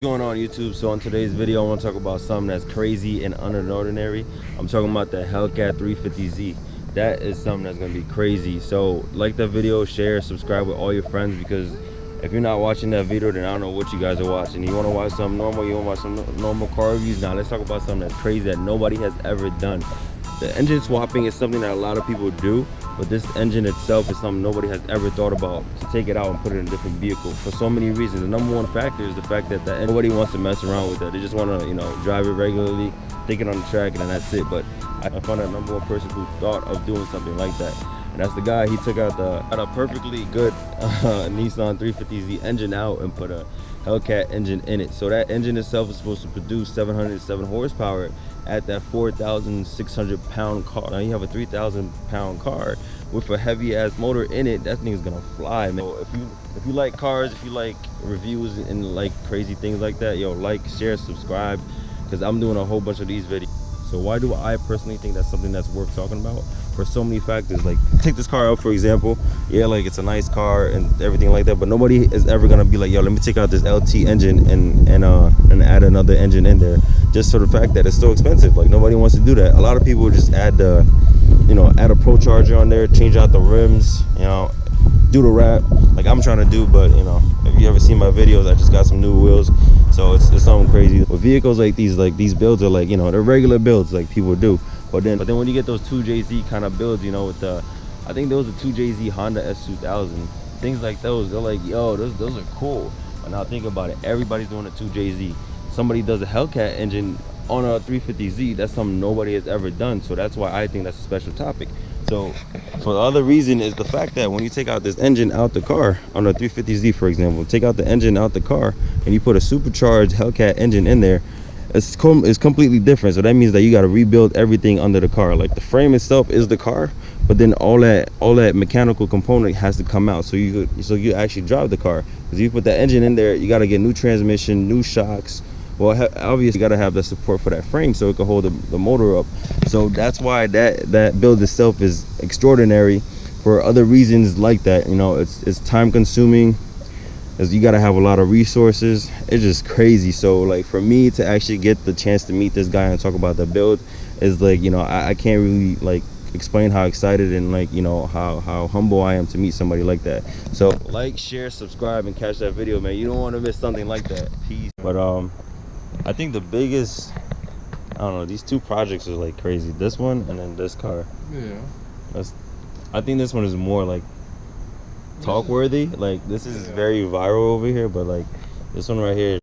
Going on YouTube. So on today's video I want to talk about something that's crazy and unordinary. I'm talking about the Hellcat 350Z. That is something that's gonna be crazy. So like that video, share, subscribe with all your friends, because if you're not watching that video, then I don't know what you guys are watching. You want to watch something normal, you want to watch some normal car reviews. Now let's talk about something that's crazy that nobody has ever done. The engine swapping is something that a lot of people do, but this engine itself is something nobody has ever thought about, to take it out and put it in a different vehicle for so many reasons. The number one factor is the fact that nobody wants to mess around with it. They just want to, drive it regularly, take it on the track, and then that's it. But I found that number one person who thought of doing something like that, and that's the guy. He took out a perfectly good Nissan 350Z engine out and put a Hellcat engine in it. So that engine itself is supposed to produce 707 horsepower at that 4,600 pound car. Now you have a 3,000 pound car with a heavy ass motor in it. That thing's gonna fly, man. So if you like cars, if you like reviews and like crazy things like that, yo, like, share, subscribe, because I'm doing a whole bunch of these videos. So why do I personally think that's something that's worth talking about? For so many factors. Like, take this car out for example. Yeah, like, it's a nice car and everything like that, but nobody is ever gonna be like, yo, let me take out this LT engine and add another engine in there, just for the fact that it's so expensive. Like, nobody wants to do that. A lot of people just add add a pro charger on there, change out the rims, do the wrap like I'm trying to do. But if you ever seen my videos, I just got some new wheels, so it's something crazy. With vehicles like these builds are like, they're regular builds like people do. But then when you get those 2JZ kind of builds, with the, I think those are 2JZ Honda S2000, things like those, they're like, yo, those are cool. But now think about it, everybody's doing a 2JZ. Somebody does a Hellcat engine on a 350Z. That's something nobody has ever done. So that's why I think that's a special topic. So for the other reason is the fact that when you take out this engine out the car on a 350Z, for example, take out the engine out the car and you put a supercharged Hellcat engine in there, it's completely different. So that means that you got to rebuild everything under the car. Like, the frame itself is the car, but then all that mechanical component has to come out, so you actually drive the car. Because you put that engine in there, you got to get new transmission, new shocks. Well, obviously you got to have the support for that frame so it can hold the motor up. So that's why that build itself is extraordinary. For other reasons like that, it's time consuming, as you got to have a lot of resources. It's just crazy. So like, for me to actually get the chance to meet this guy and talk about the build is like, I can't really like explain how excited and like, how humble I am to meet somebody like that. So like, share, subscribe, and catch that video, man. You don't want to miss something like that. Peace. But I think the biggest, I don't know, these two projects are like crazy. This one and then this car. Yeah. I think this one is more like talk worthy. Like, this is very viral over here, but like this one right here,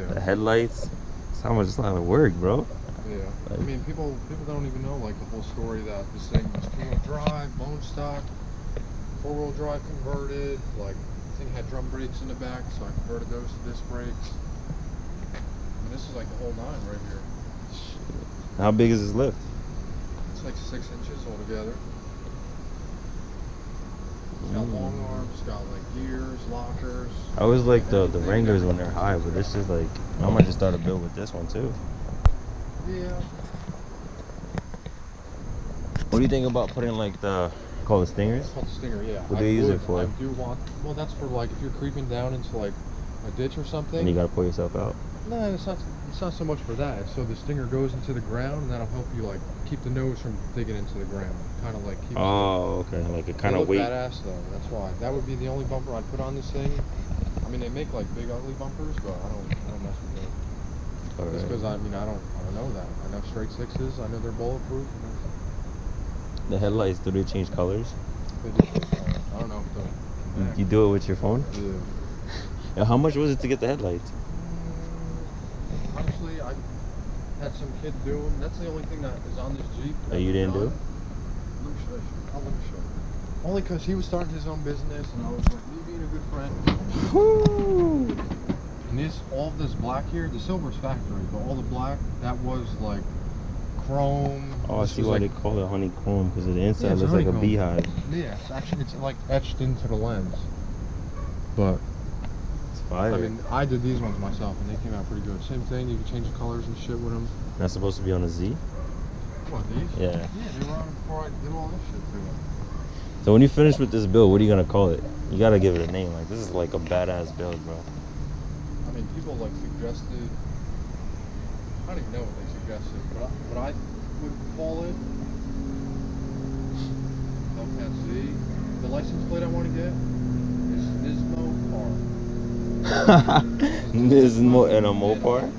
the headlights, it's how much it's not work, bro. Yeah, like, I mean, people don't even know like the whole story that this thing was two-wheel drive, bone stock, four-wheel drive converted. Like, the thing had drum brakes in the back, so I converted those to disc brakes. I mean, this is like the whole nine right here. How big is this lift? It's like 6 inches altogether. It's got long arms, it's got like gears, lockers. I always like the Wranglers when they're high, but this is like, I might just start a build with this one too. Yeah. What do you think about putting like call it stingers? It's called the stinger, yeah. What do you use it for? I do want, well, that's for like if you're creeping down into like a ditch or something. And you gotta pull yourself out. No, it's not so much for that. So the stinger goes into the ground, and that'll help you like keep the nose from digging into the ground. Kind of like keep. Oh, okay. Like a kind of weight. Badass though. That's why. That would be the only bumper I'd put on this thing. I mean, they make like big ugly bumpers, but I don't mess with it. All just because I don't know that. I know straight sixes. I know they're bulletproof. The headlights, do they change colors? They do. I don't know if you do it with your phone? Yeah. Yeah, how much was it to get the headlights? Honestly, I had some kid do them. That's the only thing that is on this Jeep. That you didn't do? Let me show you. Let me show you. Only because he was starting his own business, and I was like, me being a good friend. Woo! And all of this black here, the silver's factory, but all the black, that was like chrome. Oh, I see why they call it honeycomb, because the inside looks like a beehive. Yeah, it's like etched into the lens. But it's fire. I mean, I did these ones myself, and they came out pretty good. Same thing, you can change the colors and shit with them. That's supposed to be on a Z? What, these? Yeah. Yeah, they were on before I did all this shit to them. So when you finish with this build, what are you gonna call it? You gotta give it a name. Like, this is like a badass build, bro. I mean, people like suggested. I don't even know what they suggested, but what I would call it, Hellcat Z. The license plate I want to get is Nismo Car. Nismo and a Mopar.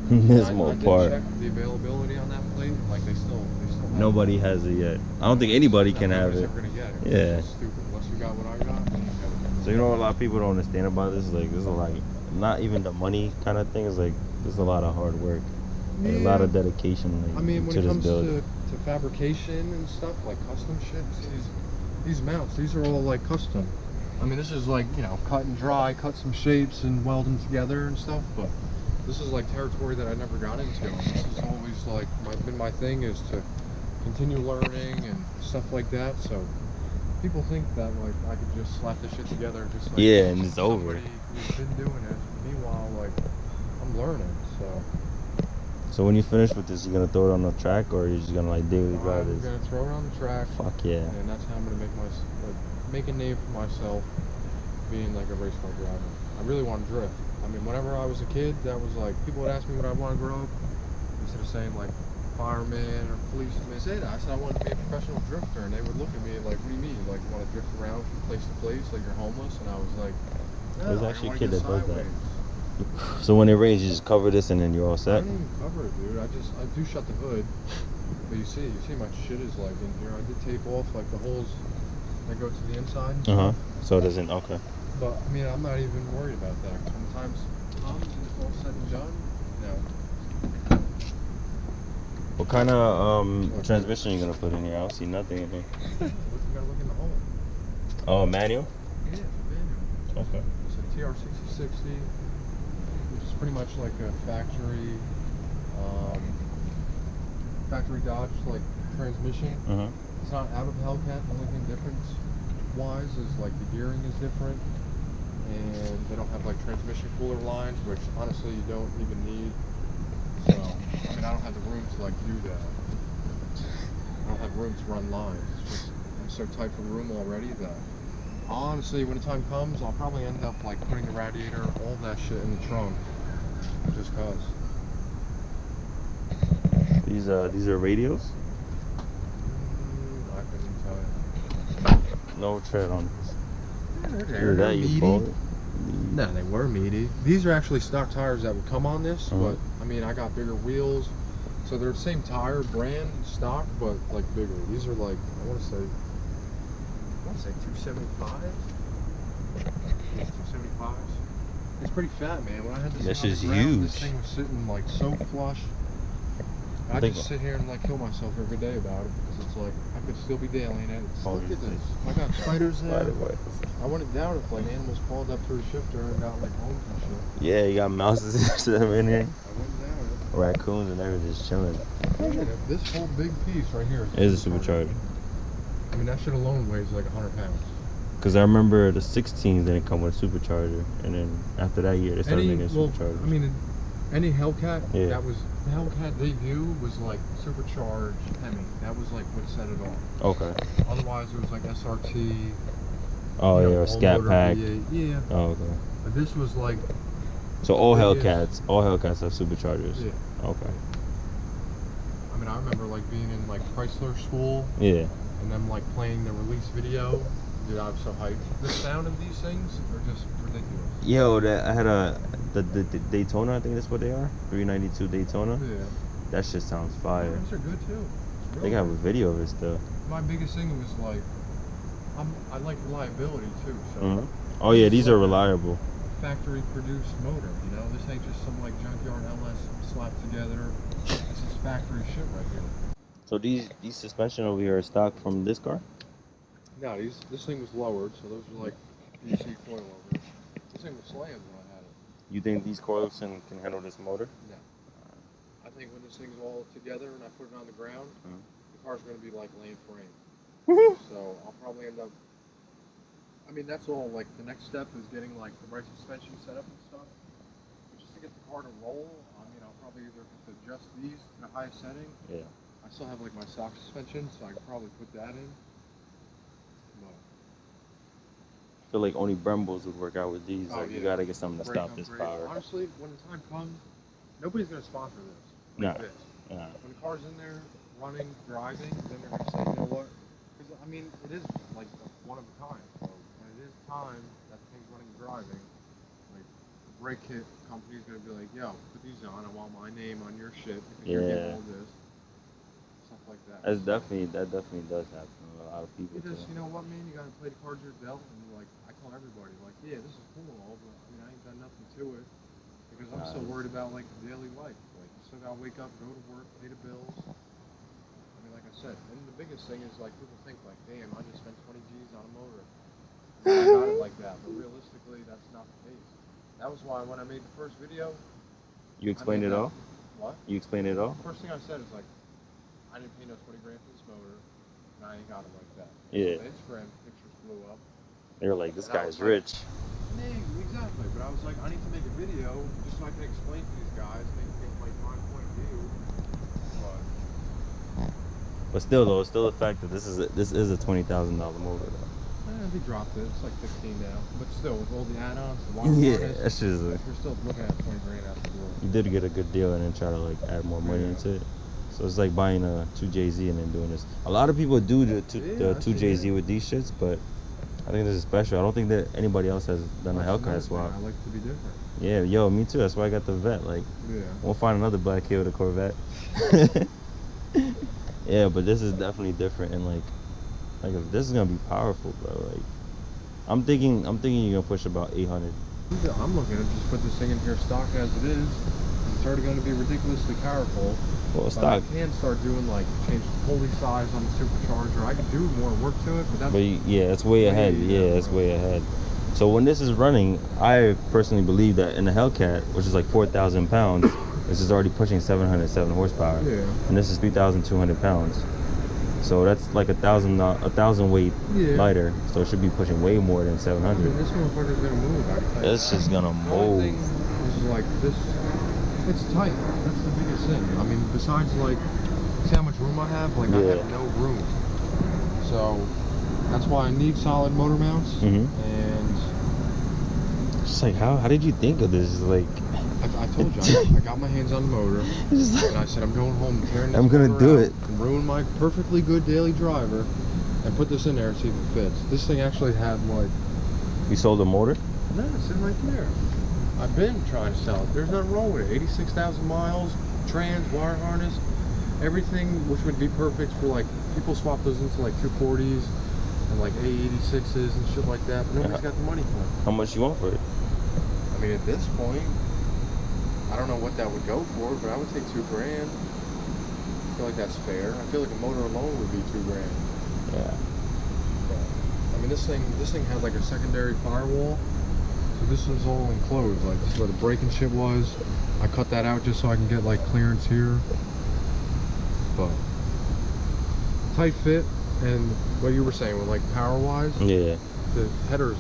Nismo I did Park. check the availability on that plate. Like they still have Nobody has it yet. I don't think anybody can have it. Ever gonna get it. Yeah. It's stupid. Unless you got what I got. Then you got it. So you know what a lot of people don't understand about this? Like this is like not even the money kind of thing. It's like there's a lot of hard work, like, a lot of dedication. Like, I mean, when to it this comes build. to fabrication and stuff like custom shit, these mounts, these are all like custom. I mean, this is like, you know, cut and dry, cut some shapes and weld them together and stuff. But this is like territory that I never got into. This is always like been my thing is to continue learning and stuff like that. So people think that like I could just slap this shit together, just like And it's over. somebody who's been doing it. Meanwhile, like I'm learning. So when you finish with this, you gonna throw it on the track, or you're just gonna like daily drive I'm this? gonna throw it on the track. Fuck yeah. And that's how I'm gonna make a name for myself, being like a race car driver. I really want to drift. I mean, whenever I was a kid, that was like people would ask me what I want to grow up. Instead of saying like fireman or policeman, I said I wanted to be a professional drifter, and they would look at me like, "What do you mean? Like you want to drift around from place to place, like you're homeless?" And I was like, "No, There's I actually a wanna kid get that does that. sideways." So when it rains, you just cover this and then you're all I set. don't even cover it, dude. I do shut the hood. But you see my shit is like in here. I did tape off like the holes that go to the inside. So it doesn't. Okay. But I mean, I'm not even worried about that. Sometimes comes and it's all said and done. No. What kind of transmission are you gonna put in here? I don't see nothing in here. You gotta look in the hole. Oh, manual. Yeah, it's a manual. Okay. It's a TR6060, which is pretty much like a factory Dodge like transmission. It's not out of Hellcat. The only thing difference wise is like the gearing is different, and they don't have like transmission cooler lines, which honestly you don't even need. So I mean, I don't have the room to like do that. I don't have room to run lines. It's just I'm so tight for the room already that honestly, when the time comes, I'll probably end up like putting the radiator, all that shit in the trunk, just cause. These are radios. I couldn't tell you. No tread on this. Yeah, Either that you call it. No, they were meaty. These are actually stock tires that would come on this, but I mean, I got bigger wheels, so they're the same tire brand, stock, but like bigger. These are like I want to say 275. Yeah, 275s. It's pretty fat, man. When I had this, This on the is ground, huge. This thing was sitting like so flush. I just sit here and like kill myself every day about it because it's like I could still be dailying it. Look at this. I got spiders there. I wouldn't doubt if like animals crawled up through the shifter and got like homes and shit. Yeah, you got mouses and stuff in here. I wouldn't doubt it. Raccoons and everything just chilling. This whole big piece right here Is a supercharger. I mean, that shit alone weighs like 100 pounds. Because I remember the 16s didn't come with a supercharger, and then after that year they started making superchargers. I mean, any Hellcat Yeah. the Hellcat debut was like supercharged Hemi. That was like what set it off. Okay. Otherwise, it was like SRT. Oh you know, yeah, or all Scat motor Pack. V8. Yeah. Oh okay. But this was like. So all biggest- Hellcats have superchargers. Yeah. Okay. I mean, I remember like being in like Chrysler school Yeah. and them like playing the release video. Dude, I was so hyped. The sound of these things are just ridiculous. Yo, I had the Daytona. I think that's what they are. 392 Daytona. Yeah. That shit sounds fire. Those are good too. I think I have a video of it still. My biggest thing was like, I like reliability too. So. Oh yeah, these are reliable. A factory produced motor, you know. This ain't just some like junkyard LS slapped together. This is factory shit right here. So these suspension over here are stock from this car? No, this thing was lowered, so those are like DC coil over here. This thing was slammed when I had it. You think these coils can handle this motor? No. I think when this thing's all together and I put it on the ground, the car's going to be like laying frame. So I'll probably end up. I mean, that's all. Like the next step is getting like the right suspension set up and stuff. But just to get the car to roll, I mean, I'll probably either have to adjust these to the highest setting. Yeah. I still have like my stock suspension, so I could probably put that in. But I feel like only Brembos would work out with these. Oh, Like yeah. you gotta get something to Brake stop this upgrade. power. Honestly, when the time comes, nobody's gonna sponsor this. Nah. Like this. Nah. When the car's in there, running, driving, then they're gonna say, you know what? Because I mean, it is like one of a kind. So when it is time that the thing's running and driving, like the brake kit company's gonna be like, yo, put these on. I want my name on your shit. You're getting all this. Stuff like that. That definitely does happen to a lot of people. Because you know what, man, you gotta play the cards you're dealt, and like I tell everybody, like, yeah, this is cool and all, but I mean, I ain't done nothing to it because I'm still worried about like daily life. Like, you still gotta wake up, go to work, pay the bills. I mean, like I said, and the biggest thing is like people think like, damn, I just spent 20 G's on a motor. I got it like that, but realistically, that's not the case. That was why when I made the first video, you explained it all. What? You explained it all. The first thing I said is like, I didn't pay no 20 grand for this motor, and I ain't got it like that. Yeah. So the Instagram pictures blew up. They were like, this guy's like, rich. Yeah, exactly. But I was like, I need to make a video just so I can explain to these guys, they can get like my point of view. But still, though, it's still the fact that this is a $20,000 motor, though. They dropped it. It's like 15 now. But still, with all the add-ons, the wire harness, that's just you're still looking at 20 grand out the door. You did get a good deal and then try to like add more money into it. So it's like buying a 2JZ and then doing this. A lot of people do the 2JZ with these shits, but I think this is special. I don't think that anybody else has done a Hellcat swap. I like to be different. Yeah, yo, me too. That's why I got the Vet. Like, we'll find another black kid with a Corvette. Yeah, but this is definitely different, and like if this is gonna be powerful, bro. Like, I'm thinking you're gonna push about 800. I'm looking to just put this thing in here stock as it is. It's already going to be ridiculously powerful. Well, stock. I can start doing like change the pulley size on the supercharger. I can do more work to it, but that's. But yeah, it's way ahead. Yeah, it's way ahead. So when this is running, I personally believe that in the Hellcat, which is like 4,000 pounds, this is already pushing 707 horsepower. Yeah. And this is 3,200 pounds. So that's like a thousand weight lighter. So it should be pushing way more than 700. I mean, this motherfucker's gonna move. I can tell you This is gonna move. This is like this. It's tight. That's the biggest thing. I mean, besides like, see how much room I have? Like I have no room. So that's why I need solid motor mounts. And it's like, how did you think of this? Like, I told you, I got my hands on the motor, and I said I'm going home and tearing this I'm gonna do it and ruin my perfectly good daily driver, and put this in there and see if it fits. This thing actually had like. You sold the motor? No, it's sitting right there. I've been trying to sell it. There's nothing wrong with it. 86,000 miles, trans, wire harness, everything, which would be perfect for like people swap those into like 240s and like A86s and shit like that. But nobody's got the money for it. How much you want for it? I mean, at this point, I don't know what that would go for, but I would take $2 grand. I feel like that's fair. I feel like a motor alone would be $2 grand. Yeah. But, I mean, this thing had like a secondary firewall, so this was all enclosed. Like this is where the brake and shit was. I cut that out just so I can get like clearance here. But tight fit, and what you were saying with like power wise. Yeah. The headers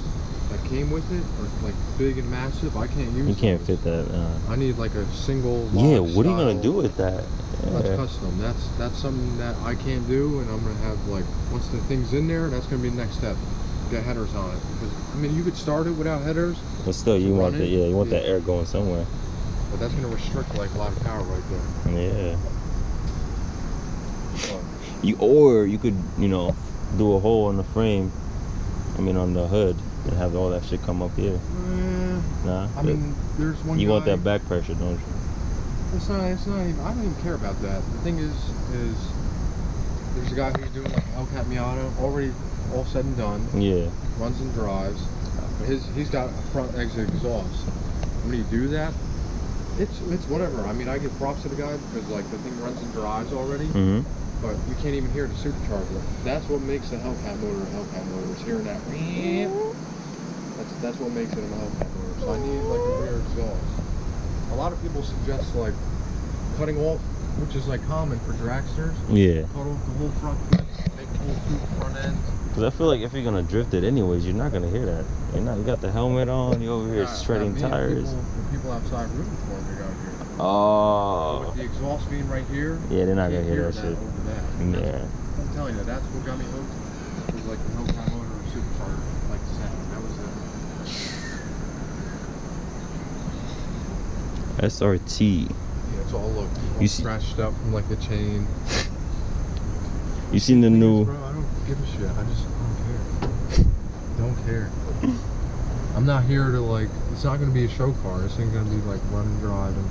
that came with it are like big and massive. I can't use. You can't fit that. I need like a single. Yeah, what are you gonna do with that? That's custom. That's something that I can't do, and I'm gonna have like once the thing's in there, that's gonna be the next step. Get headers on it, because I mean you could start it without headers. But still, you want that air going somewhere. But that's gonna restrict like a lot of power right there. Yeah. Or you could do a hole in the frame. I mean on the hood. And have all that shit come up here. Nah. I mean, there's one. You want that back pressure, don't you? It's not even. I don't even care about that. The thing is there's a guy who's doing like a Hellcat Miata, already all said and done. Yeah. Runs and drives. But he's got a front exit exhaust. When you do that, it's whatever. I mean, I give props to the guy because like the thing runs and drives already. But you can't even hear the supercharger. That's what makes a Hellcat motor a Hellcat motor. Is hearing that. That's what makes it a Hellcat motor. So I need like a rear exhaust. A lot of people suggest like cutting off, which is like common for dragsters. Yeah. Cut off the whole front clip, make a whole tube front end. Because I feel like if you're gonna drift it anyways, you're not gonna hear that. You got the helmet on. You over here shredding tires. The people outside rooting for me out here. Oh. With the exhaust being right here. Yeah, they're not gonna hear that shit. Over that. Yeah. I'm telling you, that's what got me hooked. It was like the Hellcat motor and supercharger, like the sound. That was it. SRT. Yeah, it's all You see- scratched up from like the chain. You seen the new? Bro, I don't give a shit. I just don't care. I'm not here to like. It's not gonna be a show car. This ain't gonna be like run and drive and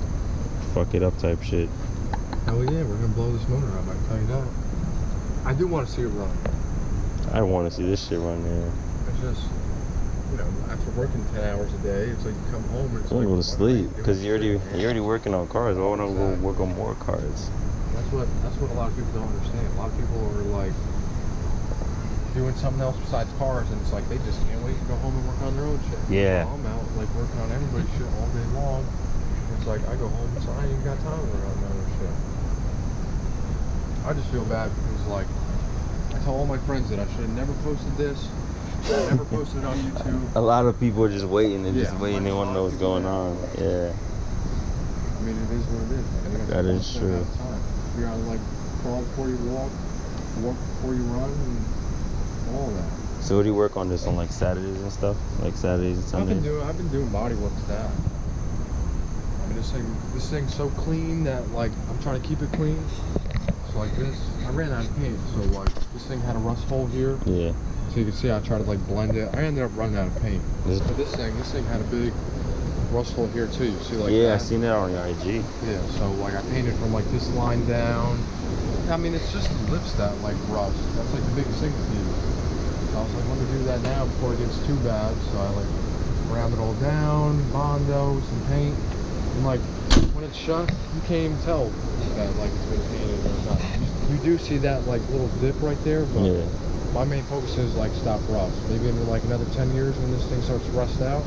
Fuck it up type shit. hell yeah, we're gonna blow this motor up. I can tell you that. I do want to see it run. I want to see this shit run there. It's just, you know, after working 10 hours a day, it's like you come home and it's I want like, to go to sleep because you're already working on cars. Why would I go work on more cars? That's what a lot of people don't understand. A lot of people are like doing something else besides cars, and it's like they just can't wait to go home and work on their own shit. Yeah. I'm out like working on everybody's shit all day long. It's like I go home and so I ain't got time to work on my own shit. I just feel bad because like I tell all my friends that I should have never posted this. Never posted it on YouTube. A lot of people are just waiting and just waiting. They like, want to know what's going on. Yeah. I mean, it is what it is. That is true. You gotta like crawl before you walk before you run, and all that. So what do you work on this on like Saturdays and stuff? Like Saturdays and Sundays? I've been doing body work to that. I mean, this thing's so clean that like I'm trying to keep it clean. So like this, I ran out of paint. So like this thing had a rust hole here. Yeah. So you can see I tried to like blend it. I ended up running out of paint. But this thing had a big rust hole here too. You see like yeah, that? I seen that on your IG. Yeah, so like I painted from like this line down. I mean, it's just the lips that like rust. That's like the biggest thing with you. So I was like, let me do that now before it gets too bad. So I like round it all down, Bondo, some paint, and like when it's shut, you can't even tell that like it's been painted or not. You do see that like little dip right there, but Yeah. my main focus is like stop rust. Maybe in like another 10 years when this thing starts to rust out,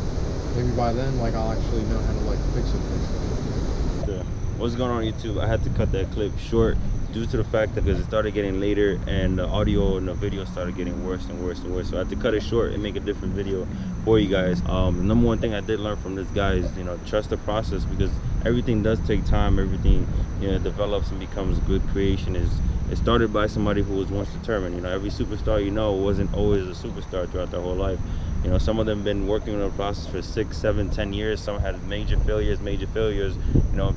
maybe by then like I'll actually know how to like fix it. What's going on YouTube? I had to cut that clip short due to the fact that because it started getting later and the audio and the video started getting worse and worse and worse. So I had to cut it short and make a different video for you guys. The number one thing I did learn from this guy is, you know, trust the process, because everything does take time. Everything, you know, develops and becomes a good creation. It started by somebody who was once determined. You know, every superstar you know wasn't always a superstar throughout their whole life. You know, some of them been working on the process for 6, 7, 10 years. Some had major failures, you know.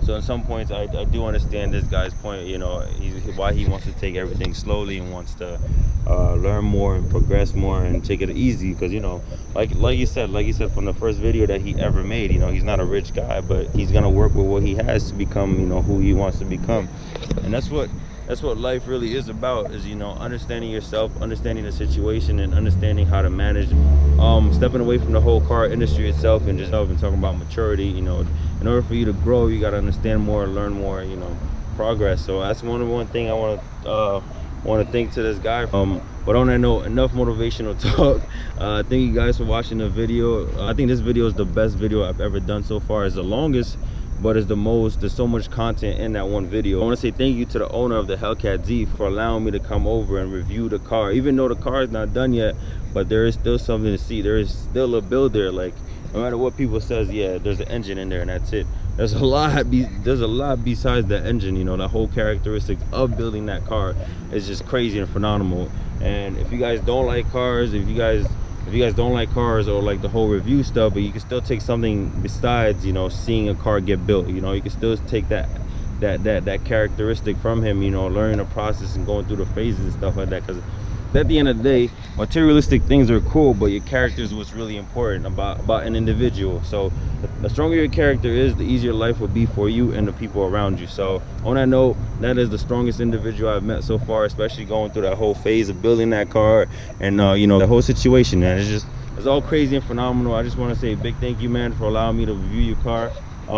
So at some points, I do understand this guy's point, you know, why he wants to take everything slowly and wants to learn more and progress more and take it easy. Because, you know, like you said from the first video that he ever made, you know, he's not a rich guy, but he's gonna work with what he has to become, you know, who he wants to become. And that's what life really is about, is, you know, understanding yourself, understanding the situation, and understanding how to manage, stepping away from the whole car industry itself and just talking about maturity. You know, in order for you to grow, you got to understand more, learn more, you know, progress. So that's one thing I want to thank to this guy. But on that note, enough motivational talk. Thank you guys for watching the video. I think this video is the best video I've ever done so far. It's the longest, but it's the most. There's so much content in that one video. I want to say thank you to the owner of the Hellcat Z for allowing me to come over and review the car, even though the car is not done yet. But there is still something to see. There is still a build there. Like, no matter what people says, yeah, there's an engine in there and that's it. There's a lot besides the engine. You know, the whole characteristics of building that car is just crazy and phenomenal. And if you guys don't like cars, if you guys don't like cars or like the whole review stuff, but you can still take something besides, you know, seeing a car get built. You know, you can still take that characteristic from him, you know, learning the process and going through the phases and stuff like that. Because at the end of the day, materialistic things are cool, but your character is what's really important about an individual. So the stronger your character is, the easier life will be for you and the people around you. So on that note, that is the strongest individual I've met so far, especially going through that whole phase of building that car and you know, the whole situation, man. It's all crazy and phenomenal. I just want to say a big thank you, man, for allowing me to review your car.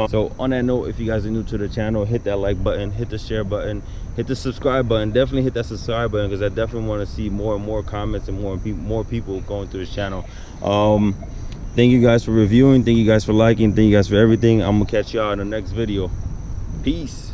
So on that note, if you guys are new to the channel, hit that like button, hit the share button, hit the subscribe button. Definitely hit that subscribe button, because I definitely want to see more and more comments and more people going through this channel. Thank you guys for reviewing, thank you guys for liking, thank you guys for everything. I'm gonna catch y'all in the next video. Peace.